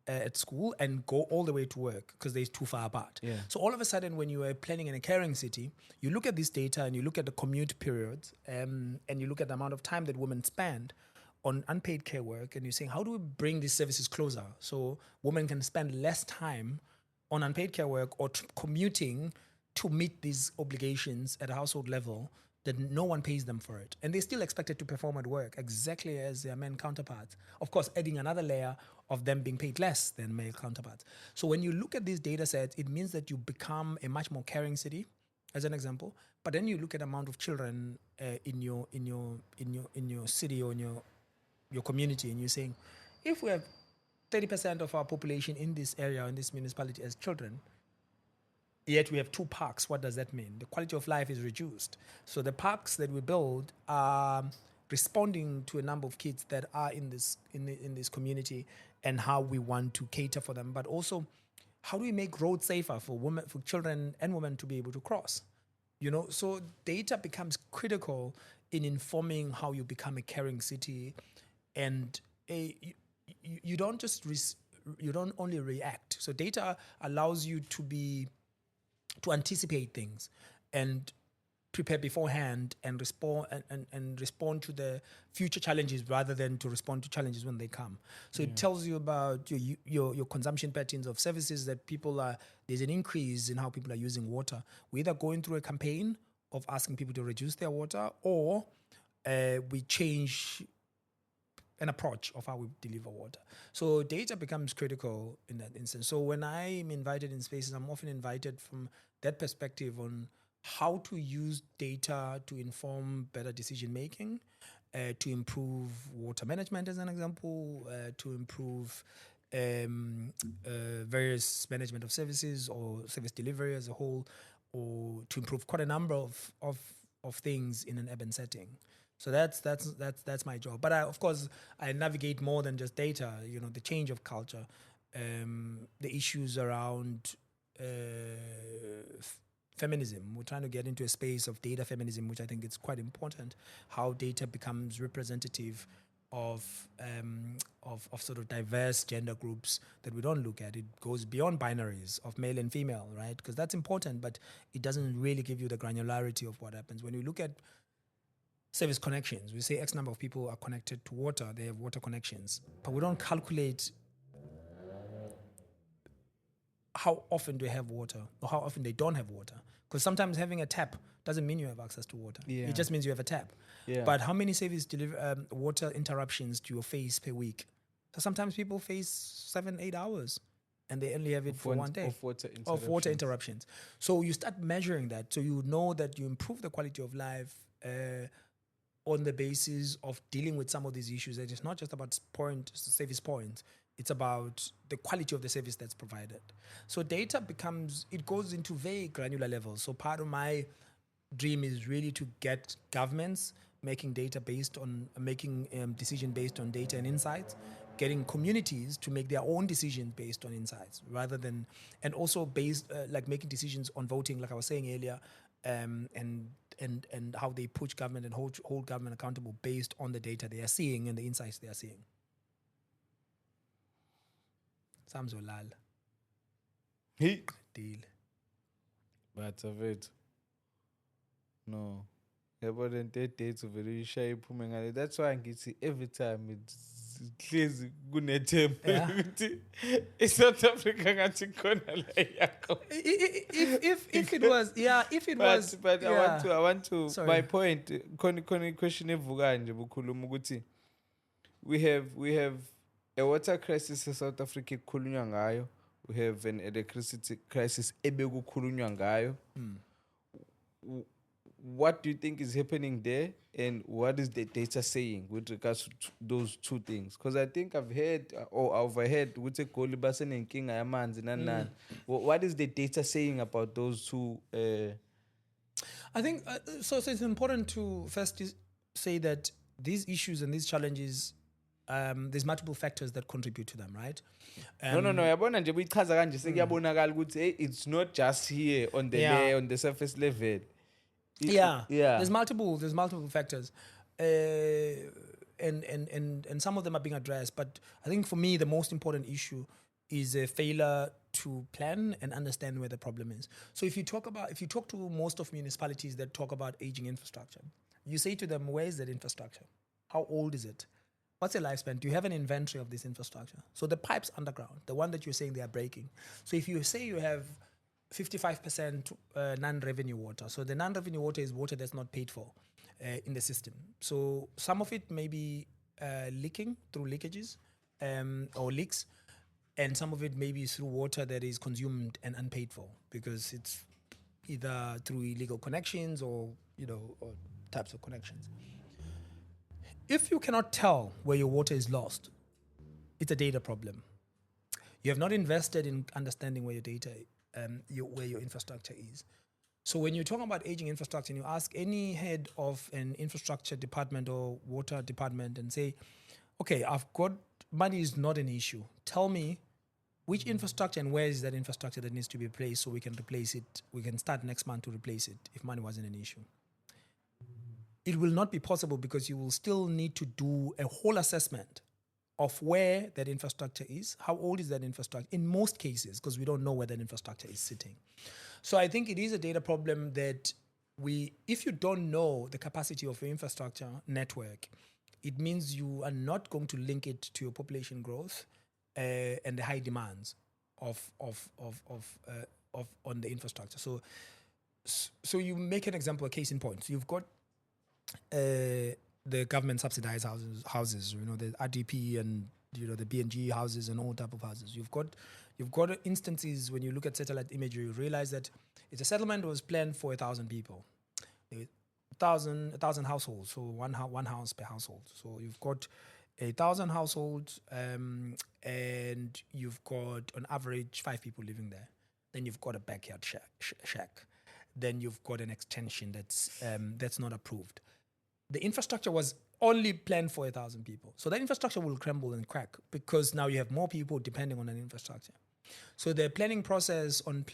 at school and go all the way to work because they're too far apart. Yeah. So all of a sudden, when you are planning in a caring city, you look at this data and you look at the commute periods, and you look at the amount of time that women spend on unpaid care work, and you're saying, how do we bring these services closer so women can spend less time on unpaid care work or commuting to meet these obligations at a household level that no one pays them for it. And they're still expected to perform at work exactly as their men counterparts. Of course, adding another layer of them being paid less than male counterparts. So when you look at these data sets, it means that you become a much more caring city, as an example. But then you look at the amount of children in your city or in your community, and you're saying, if we have 30% of our population in this area, in this municipality as children, yet we have 2 parks, what does that mean? The quality of life is reduced. So the parks that we build are responding to a number of kids that are in this community and how we want to cater for them. But also, how do we make roads safer for women, for children and women to be able to cross? So data becomes critical in informing how you become a caring city. And you don't just you don't only react. So data allows you to anticipate things and prepare beforehand and respond to the future challenges rather than to respond to challenges when they come. So it tells you about your consumption patterns of services, that there's an increase in how people are using water. We're either going through a campaign of asking people to reduce their water, or we change an approach of how we deliver water. So data becomes critical in that instance. So when I'm invited in spaces, I'm often invited from that perspective on how to use data to inform better decision making, to improve water management, as an example, to improve various management of services or service delivery as a whole, or to improve quite a number of things in an urban setting. So that's my job. But of course, I navigate more than just data. The change of culture, the issues around feminism. We're trying to get into a space of data feminism, which I think is quite important. How data becomes representative of sort of diverse gender groups that we don't look at. It goes beyond binaries of male and female, right? Because that's important, but it doesn't really give you the granularity of what happens. When you look at service connections, we say X number of people are connected to water, they have water connections, but we don't calculate how often do they have water or how often they don't have water. Because sometimes having a tap doesn't mean you have access to water. Yeah. It just means you have a tap. Yeah. But how many service water interruptions do you face per week? So sometimes people face 7-8 hours and they only have it for one day. Of water interruptions. So you start measuring that. So you know that you improve the quality of life on the basis of dealing with some of these issues. That it's not just about service points. It's about the quality of the service that's provided. So data goes into very granular levels. So part of my dream is really to get governments making decision based on data and insights, getting communities to make their own decisions based on insights rather than, and also based like making decisions on voting, like I was saying earlier, and how they push government and hold government accountable based on the data they are seeing and the insights they are seeing. Samzolala. Hey. Deal. But of it. No. About the dates of very shy. That's why I can see every time it's crazy. Good term. It's South Africa if it was, yeah, if it was, but yeah. I want to Sorry. my point question we have a water crisis in South Africa khulunywa ngayo. We have an electricity crisis ebekukhulunywa ngayo. What do you think is happening there, and what is the data saying with regards to those two things? Because I think I've heard or overheard what what is the data saying about those two? I think so it's important to first say that these issues and these challenges, there's multiple factors that contribute to them, right? No. Yabona nje buyichaza kanje sekuyabonakala ukuthi it's not just here on the layer, on the surface level. Yeah. There's multiple factors, and some of them are being addressed. But I think for me, the most important issue is a failure to plan and understand where the problem is. So if you talk to most of municipalities that talk about aging infrastructure, you say to them, where is that infrastructure? How old is it? What's the lifespan? Do you have an inventory of this infrastructure? So the pipes underground, the one that you're saying they are breaking. So if you say you have 55% non-revenue water. So the non-revenue water is water that's not paid for in the system. So some of it may be leaking through leakages or leaks, and some of it may be through water that is consumed and unpaid for because it's either through illegal connections or types of connections. If you cannot tell where your water is lost, it's a data problem. You have not invested in understanding where your data is. Where your infrastructure is. So when you're talking about aging infrastructure and you ask any head of an infrastructure department or water department and say, okay, I've got money is not an issue. Tell me which infrastructure and where is that infrastructure that needs to be replaced so we can replace it. We can start next month to replace it if money wasn't an issue. It will not be possible because you will still need to do a whole assessment of where that infrastructure is, how old is that infrastructure, in most cases, because we don't know where that infrastructure is sitting. So I think it is a data problem that if you don't know the capacity of your infrastructure network, it means you are not going to link it to your population growth and the high demands of on the infrastructure. So you make an example, a case in point. So you've got the government subsidized houses, the RDP and the BNG houses and all type of houses. You've got instances when you look at satellite imagery, you realize that it's a settlement was planned for 1,000 people, 1,000 households, so one house per household. So you've got 1,000 households, and you've got on average 5 people living there. Then you've got a backyard shack. Then you've got an extension that's not approved. The infrastructure was only planned for 1,000 people. So that infrastructure will crumble and crack because now you have more people depending on an infrastructure. So the planning process on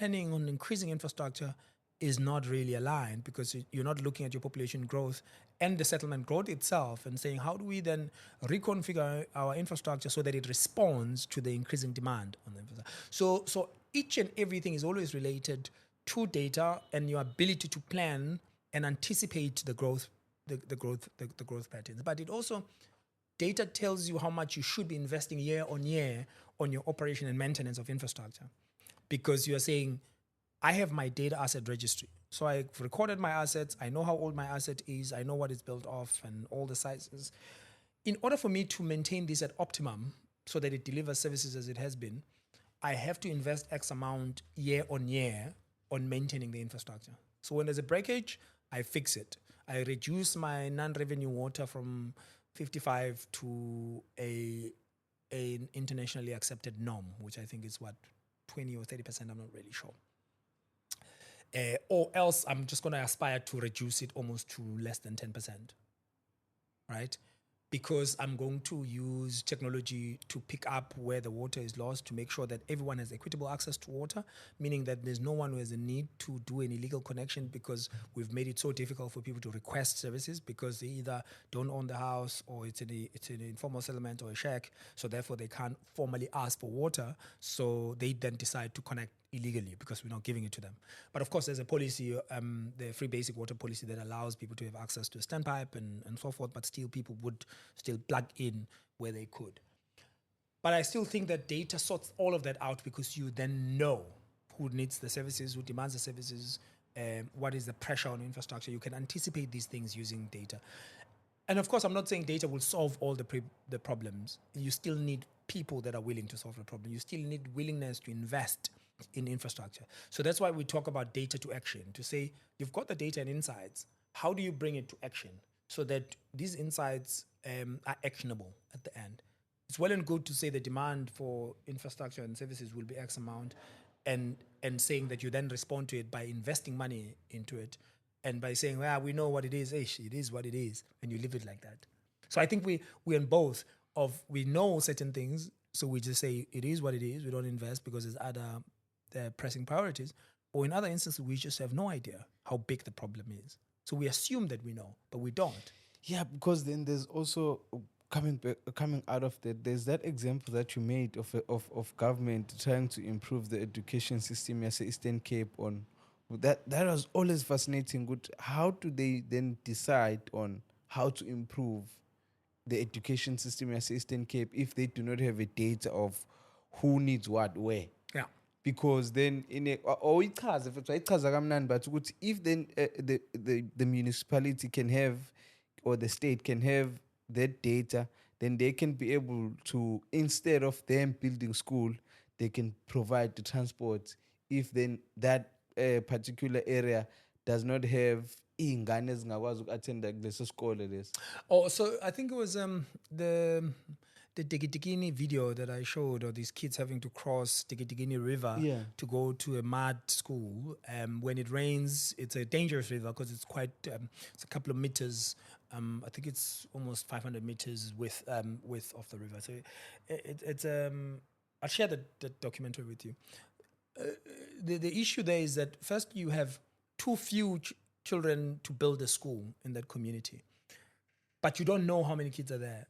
increasing infrastructure is not really aligned because you're not looking at your population growth and the settlement growth itself and saying, how do we then reconfigure our infrastructure so that it responds to the increasing demand on the infrastructure? So each and everything is always related to data and your ability to plan and anticipate the growth patterns. But it also, data tells you how much you should be investing year on year on your operation and maintenance of infrastructure. Because you are saying, I have my data asset registry. So I've recorded my assets. I know how old my asset is. I know what it's built off and all the sizes. In order for me to maintain this at optimum so that it delivers services as it has been, I have to invest X amount year on year on maintaining the infrastructure. So when there's a breakage, I fix it. I reduce my non-revenue water from 55 to an internationally accepted norm, which I think is 20 or 30%, I'm not really sure. Or else I'm just going to aspire to reduce it almost to less than 10%, right? because I'm going to use technology to pick up where the water is lost to make sure that everyone has equitable access to water, meaning that there's no one who has a need to do an illegal connection because we've made it so difficult for people to request services because they either don't own the house or it's an informal settlement or a shack, so therefore they can't formally ask for water, so they then decide to connect illegally because we're not giving it to them. But of course, there's a policy, the free basic water policy, that allows people to have access to a standpipe and so forth, but still people would still plug in where they could. But I still think that data sorts all of that out because you then know who needs the services, who demands the services, what is the pressure on infrastructure. You can anticipate these things using data. And of course, I'm not saying data will solve all the problems. You still need people that are willing to solve the problem. You still need willingness to invest in infrastructure. So that's why we talk about data to action, to say you've got the data and insights. How do you bring it to action so that these insights are actionable at the end? It's well and good to say the demand for infrastructure and services will be X amount, and saying that you then respond to it by investing money into it and by saying, well, we know what it is. It is what it is, and you live it like that. So I think we're in both of, we know certain things, so we just say it is what it is. We don't invest because there's other pressing priorities. Or in other instances, we just have no idea how big the problem is. So we assume that we know, but we don't. Yeah, because then there's also coming out of that. There's that example that you made of government trying to improve the education system as Eastern Cape on that. That was always fascinating. Good, how do they then decide on how to improve the education system as Eastern Cape if they do not have a data of who needs what where? Yeah. Because then in a or it has, if it's but if then the municipality can have, or the state can have that data, then they can be able to, instead of them building school, they can provide the transport. If then that particular area does not have iy'ngane ezingakwazi uku-attenda kuleso sikole lesi. Oh, so I think it was the Digitigini video that I showed, or these kids having to cross Digitigini River to go to a mud school. When it rains, it's a dangerous river because it's quite, it's a couple of meters. I think it's almost 500 meters width of the river. So it's I'll share the documentary with you. The issue there is that first you have too few children to build a school in that community, but you don't know how many kids are there.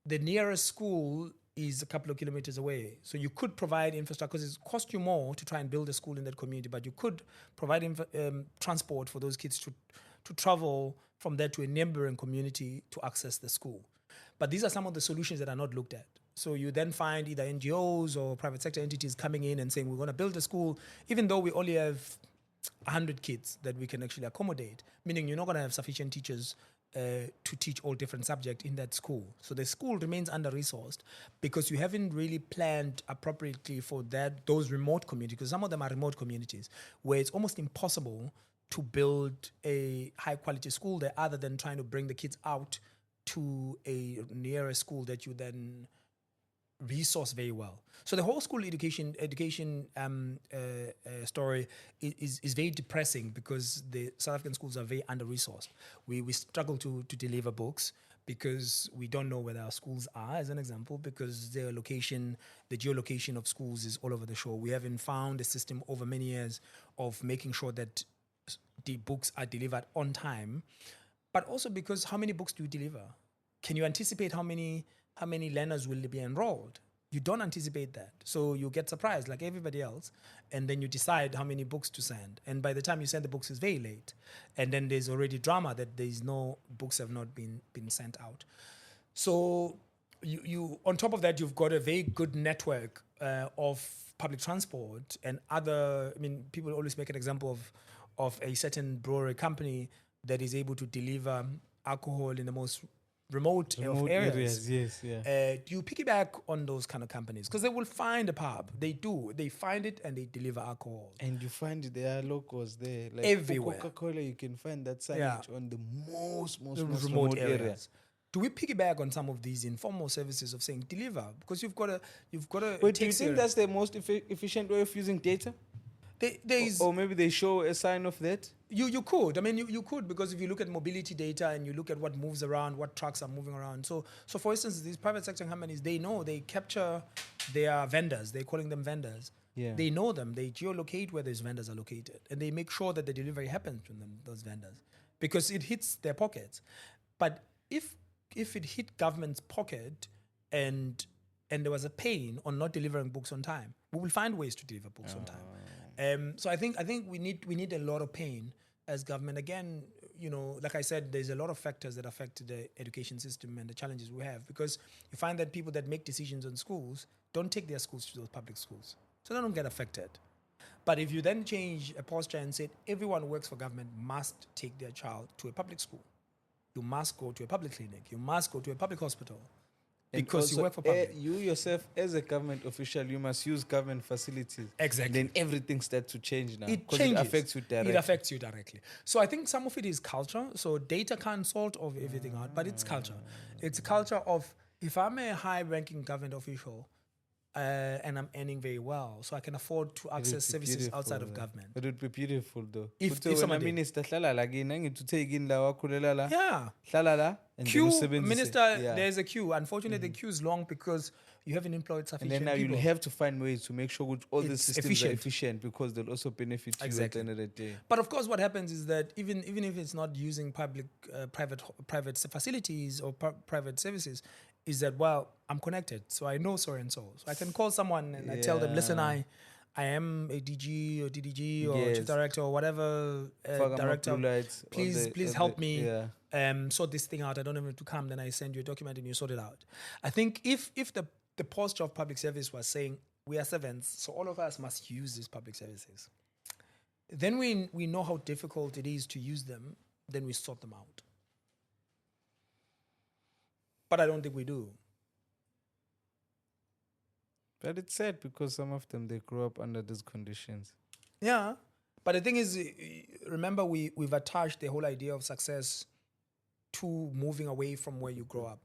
The nearest school is a couple of kilometers away. So you could provide infrastructure, because it costs you more to try and build a school in that community, but you could provide transport for those kids to travel from there to a neighboring community to access the school. But these are some of the solutions that are not looked at. So you then find either NGOs or private sector entities coming in and saying, we're going to build a school, even though we only have 100 kids that we can actually accommodate, meaning you're not going to have sufficient teachers to teach all different subjects in that school. So the school remains under-resourced because you haven't really planned appropriately for those remote communities, because some of them are remote communities where it's almost impossible to build a high-quality school there other than trying to bring the kids out to a nearer school that you then resource very well. So the whole school education story is very depressing because the South African schools are very under-resourced. We struggle to deliver books because we don't know where our schools are, as an example, because the geolocation of schools is all over the show. We haven't found a system over many years of making sure that the books are delivered on time, but also because how many books do you deliver? Can you anticipate how many learners will be enrolled? You don't anticipate that. So you get surprised like everybody else, and then you decide how many books to send. And by the time you send the books, it's very late. And then there's already drama that books have not been sent out. So you on top of that, you've got a very good network of public transport and other, people always make an example of a certain brewery company that is able to deliver alcohol in the most remote areas. Yes, yeah. Do you piggyback on those kind of companies? Because they will find a pub. They do. They find it and they deliver alcohol. And you find there are locals there. Like everywhere. Coca-Cola, you can find that signage on the most remote areas. Do we piggyback on some of these informal services of saying deliver? Because you've got to. But do you think that's the most efficient way of using data? There is, or maybe they show a sign of that? You could. I mean, you could, because if you look at mobility data and you look at what moves around, what trucks are moving around. So for instance, these private sector companies, they know, they capture their vendors. They're calling them vendors. Yeah. They know them. They geolocate where those vendors are located, and they make sure that the delivery happens to them, those vendors, because it hits their pockets. But if it hit government's pocket and there was a pain on not delivering books on time, we will find ways to deliver books on time. So I think we need a lot of pain as government. Again, like I said, there's a lot of factors that affect the education system and the challenges we have, because you find that people that make decisions on schools don't take their schools to those public schools, so they don't get affected. But if you then change a posture and say everyone who works for government must take their child to a public school, you must go to a public clinic, you must go to a public hospital, because you work for public. You yourself, as a government official, you must use government facilities. Exactly. Then everything starts to change now. It 'Cause changes. It affects you directly. It affects you directly. So I think some of it is culture. So data can't sort of everything out, but it's culture. It's a culture of, if I'm a high-ranking government official and I'm earning very well, so I can afford to access services beautiful, outside of though. government. It would be beautiful though. If Kuthiwe someone wena did. minister hlala la kini ngithuthe la wakhulela la. Yeah. Hlala la and then Queue, usebenzise. minister, Yeah. there's a queue. Unfortunately, the queue is long because you haven't employed And sufficient then now people. you'll have to find ways to make sure that all the It's systems efficient. are efficient, because they'll also benefit you at Exactly. the end of the day. But of course, what happens is that even if it's not using private facilities or private services, is that, well, I'm connected, so I know so and so I can call someone and I tell them, listen, I am a DG or DDG or Yes. chief director or whatever Faka director. blue lights, all Please the- help me Yeah. sort this thing out. I don't have to come. Then I send you a document and you sort it out. I think if the posture of public service was saying we are servants, so all of us must use these public services, then we know how difficult it is to use them, then we sort them out. But I don't think we do. But it's sad because some of them, they grow up under these conditions. Yeah. But the thing is, remember, we've attached the whole idea of success to moving away from where you grow up,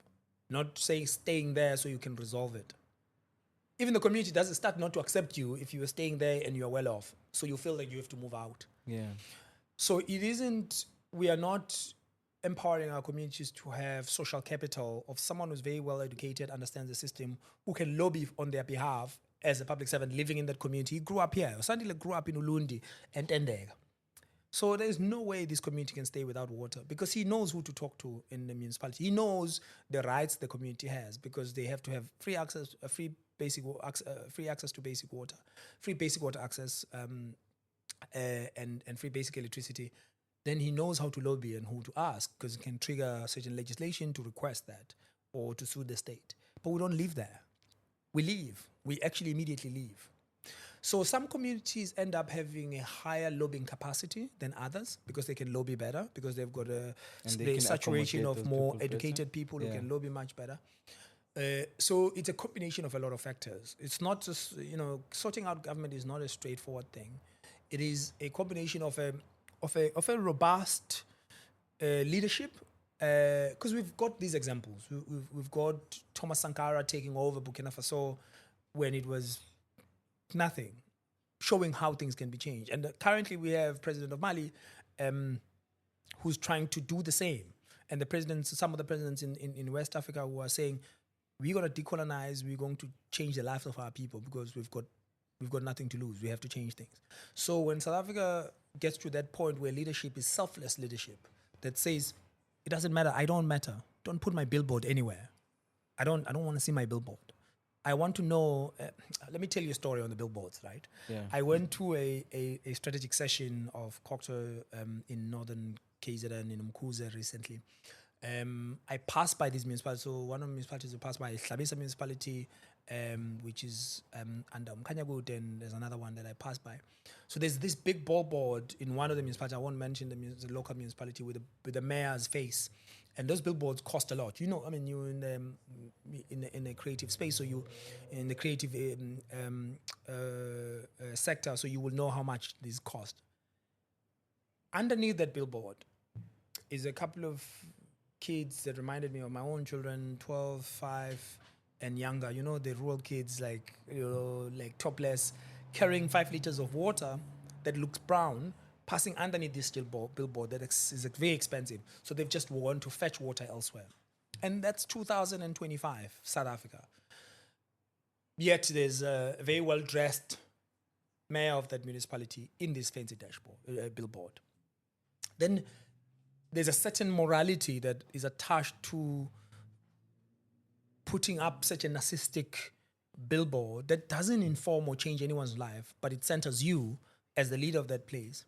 not saying staying there so you can resolve it. Even the community doesn't start not to accept you if you are staying there and you're well off. So you feel like you have to move out. Yeah. So we are not empowering our communities to have social capital of someone who's very well educated, understands the system, who can lobby on their behalf as a public servant living in that community. He grew up here. Sandile grew up in Ulundi and Tendega. So there's no way this community can stay without water, because he knows who to talk to in the municipality. He knows the rights the community has, because they have to have free access to basic water, free basic water access, and free basic electricity. Then he knows how to lobby and who to ask, because he can trigger certain legislation to request that or to sue the state. But we don't live there. We leave. We actually immediately leave. So some communities end up having a higher lobbying capacity than others, because they can lobby better, because they've got And they the can saturation accommodate of those more people better. educated people who Yeah. can lobby much better. So it's a combination of a lot of factors. It's not just, sorting out government is not a straightforward thing. It is a combination of a robust leadership, because we've got these examples. We've got Thomas Sankara taking over Burkina Faso when it was nothing, showing how things can be changed. And currently we have President of Mali who's trying to do the same. And some of the presidents in West Africa who are saying, we're going to decolonize, we're going to change the lives of our people, because we've got nothing to lose. We have to change things. So when South Africa gets to that point where leadership is selfless leadership, that says, it doesn't matter, I don't matter. Don't put my billboard anywhere. I don't want to see my billboard. I want to know, let me tell you a story on the billboards, right? Yeah. I went to a strategic session of Cocteau in northern KZN in Umkhuze recently. I passed by these municipalities. So one of the municipalities I passed by is Hlabisa municipality, which is under Umkanyagud, and there's another one that I passed by. So there's this big billboard in one of the municipalities. I won't mention the local municipality with the mayor's face. And those billboards cost a lot. You're in a creative space, so you in the creative sector, so you will know how much these cost. Underneath that billboard is a couple of kids that reminded me of my own children, 12, 5, and younger. The rural kids, like topless, carrying 5 liters of water that looks brown, passing underneath this billboard that is very expensive. So they've just gone to fetch water elsewhere. And that's 2025, South Africa. Yet there's a very well-dressed mayor of that municipality in this fancy billboard. Then there's a certain morality that is attached to putting up such a narcissistic billboard that doesn't inform or change anyone's life, but it centers you as the leader of that place.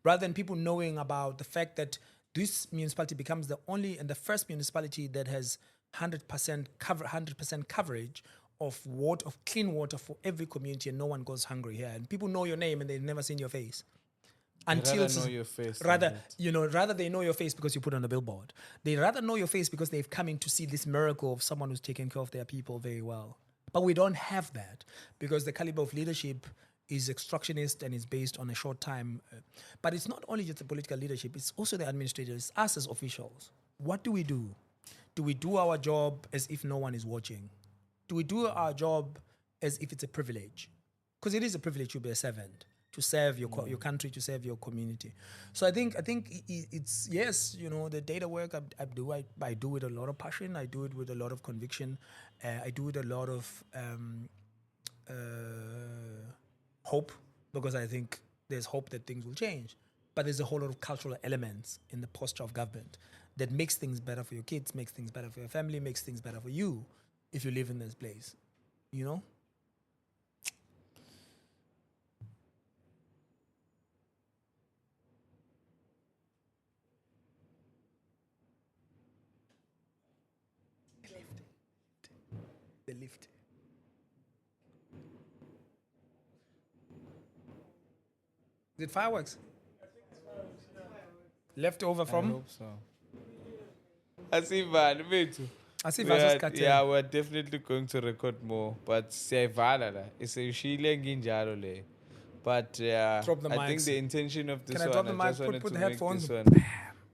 Rather than people knowing about the fact that this municipality becomes the only and the first municipality that has 100% coverage of water, of clean water for every community, and no one goes hungry here. And people know your name and they've never seen your face. Rather know your face. Rather they know your face because you put on a billboard. They rather know your face because they've come in to see this miracle of someone who's taking care of their people very well. But we don't have that because the caliber of leadership is extractionist and is based on a short time. But it's not only just the political leadership, it's also the administrators, us as officials. What do? Do we do our job as if no one is watching? Do we do our job as if it's a privilege? Because it is a privilege to be a servant, to serve your country, to serve your community. So I think it's, yes, the data work I do with a lot of passion. I do it with a lot of conviction. I do it with a lot of hope, because I think there's hope that things will change. But there's a whole lot of cultural elements in the posture of government that makes things better for your kids, makes things better for your family, makes things better for you if you live in this place, The lift. Is it fireworks? Left over I from? hope so. Asivan, me too. Yeah, we're definitely going to record more, but siyayivala la. Iseshile nginjalo le. But Drop the I think mics. the intention of this Can I one, drop the I mic? just wanted Put to the make headphones. this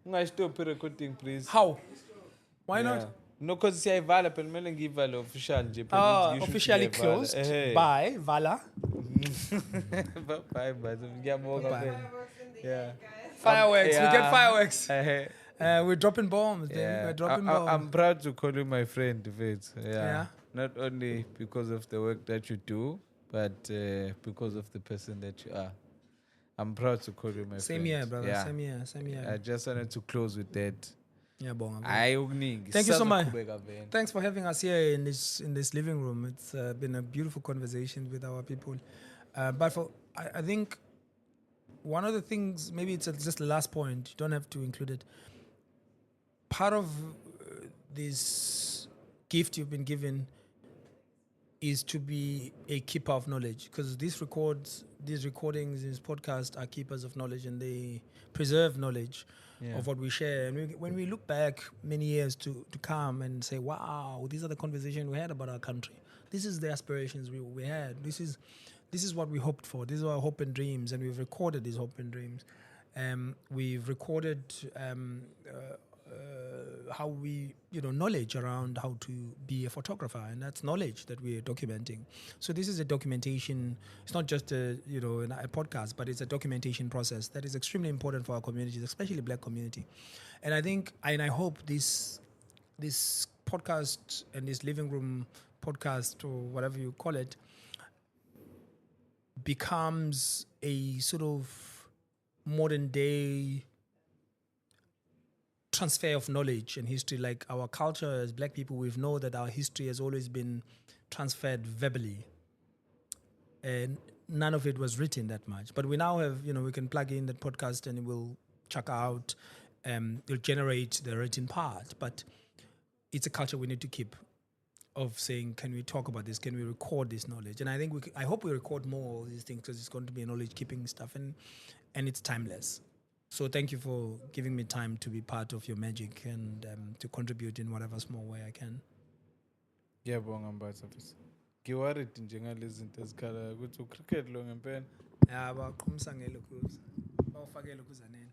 one. Stop recording, please. How? Why Yeah. not? No, because siyayivala phela kumele ngivale official nje. Officially closed by Vala. Bye, bye. Ngiyabonga Bye. phela. Yeah. Fireworks. We get fireworks. Eh, We're dropping bombs. yeah. We're dropping bombs. I'm proud to call you my friend, Vit. Yeah. Not only because of the work that you do, but because of the person that you are. I'm proud to call you my friend. Same here, brother. Yeah. Same here. I just wanted to close with that. Yeah, bonga. Thank you so much. Thanks for having us here in this living room. It's been a beautiful conversation with our people. But I think one of the things, maybe it's just the last point, you don't have to include it. Part of this gift you've been given is to be a keeper of knowledge, because these recordings, these podcasts are keepers of knowledge, and they preserve knowledge of what we share. And when we look back many years to come and say, wow, these are the conversations we had about our country. This is the aspirations we had. This is what we hoped for. These are our hope and dreams, and we've recorded these hope and dreams. We've recorded how we, knowledge around how to be a photographer, and that's knowledge that we're documenting. So this is a documentation. It's not just a podcast, but it's a documentation process that is extremely important for our communities, especially the Black community. And I think, and I hope this podcast and this living room podcast, or whatever you call it, becomes a sort of modern day transfer of knowledge and history. Like our culture as Black people, we know that our history has always been transferred verbally, and none of it was written that much. But we now have, we can plug in that podcast and it will check out, it'll generate the written part. But it's a culture we need to keep, of saying, can we talk about this? Can we record this knowledge? And I think I hope we record more of these things, because it's going to be a knowledge keeping stuff, and it's timeless. So thank you for giving me time to be part of your magic and to contribute in whatever small way I can. Ngiyabonga Mbatha. Ngiworried njengalezi zinto ezikhala ukuthi ucricket lo ngempela. Yeah, baqhumisa ngelokhuza. Bawufake elokhuzaneni.